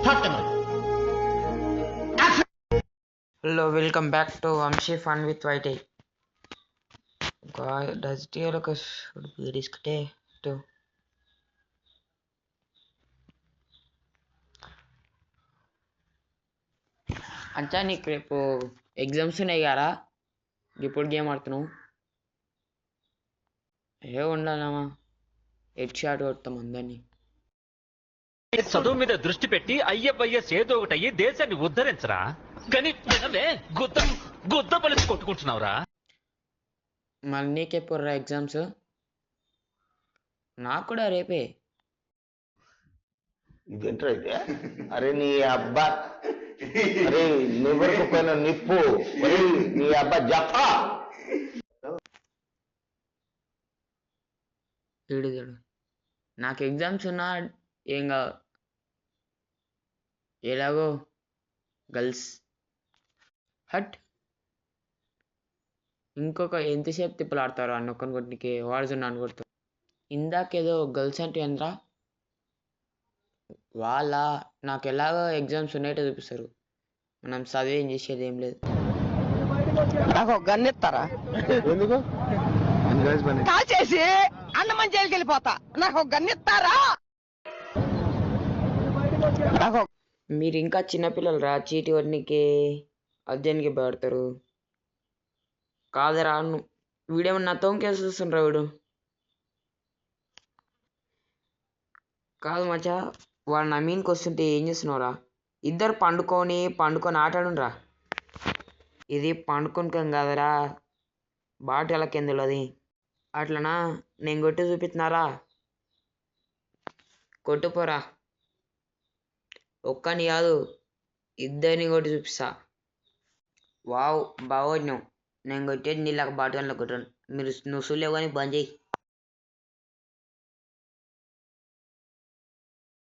Start camera. Hello, welcome back to Amshi Fun with White. God, does it look should be risked to అంచా నీకు రేపు exams ఉన్నాయి కదా ఇప్పుడు game ఆడుతున్నావు ఏ ఉండాలమ్మా హెడ్ షాట్ కొడతాం అందరినీ చదువు మీద దృష్టి పెట్టి ఐఎఫ్ఐఎస్ ఏదో ఒకటి అయ్యి దేశాన్ని ఉద్ధరించరా కానీ గుద్ద పలిసి కొట్టుకుంటున్నావురా. మళ్ళీ నీకెప్పుడు ఎగ్జామ్స్ నాకు కూడా రేపే. ఇదేంట్రా అయితే? అరే నీ అబ్బా, అరే నివ్వరకు పోయిన నిప్పు, నీ అబ్బా జఫా. ఏడుదాడు నాకు ఎగ్జామ్స్ ఉన్నా ఏం కాదు, ఎలాగో గర్ల్స్ హట్. ఇంకొక ఎంతసేపు తిప్పలు ఆడతారు అన్న ఒక్కని కొట్టికి వాడుతున్నా అని కొడుతారు. ఇందాకేదో గర్ల్స్ అంటే ఎంతరా వాళ్ళ నాకు ఎలాగో ఎగ్జామ్స్ ఉన్నాయో చూపిస్తారు, మనం చదివి ఏం చేసేది ఏం లేదు. నాకు ఒక గన్ ఇస్తారా? ఎందుకు కాల్ చేసి అన్నమని జైలుకి వెళ్ళిపోతా. నాకు ఒక గన్ ఇస్తారా? మీరు ఇంకా చిన్నపిల్లలు రా, చీటి కొట్టికి అర్జెంట్కి భయపడతారు కాదరా. వీడేమన్నా తోంకేసి చూస్తుండ్రా వీడు. కాదు మచ్చా, వాడు నా మీన్కి వస్తుంటే ఏం చేస్తున్నావురా? ఇద్దరు పండుకొని ఆటాడుండ్రా. ఇది పండుకొనికం కాదరా, బాటల కిందలు అది. అట్లనా? నేను కొట్టి చూపిస్తున్నారా? కొట్టుపోరా, ఒక్కని కాదు ఇద్దరిని కొట్టి చూపిస్తా. వావ్ బాగొట్టినావు. నేను కొట్టేది నీళ్ళకి బాటల్లో కొట్టాను. నువ్వు చూడలేవు కానీ బంద్ చేయి.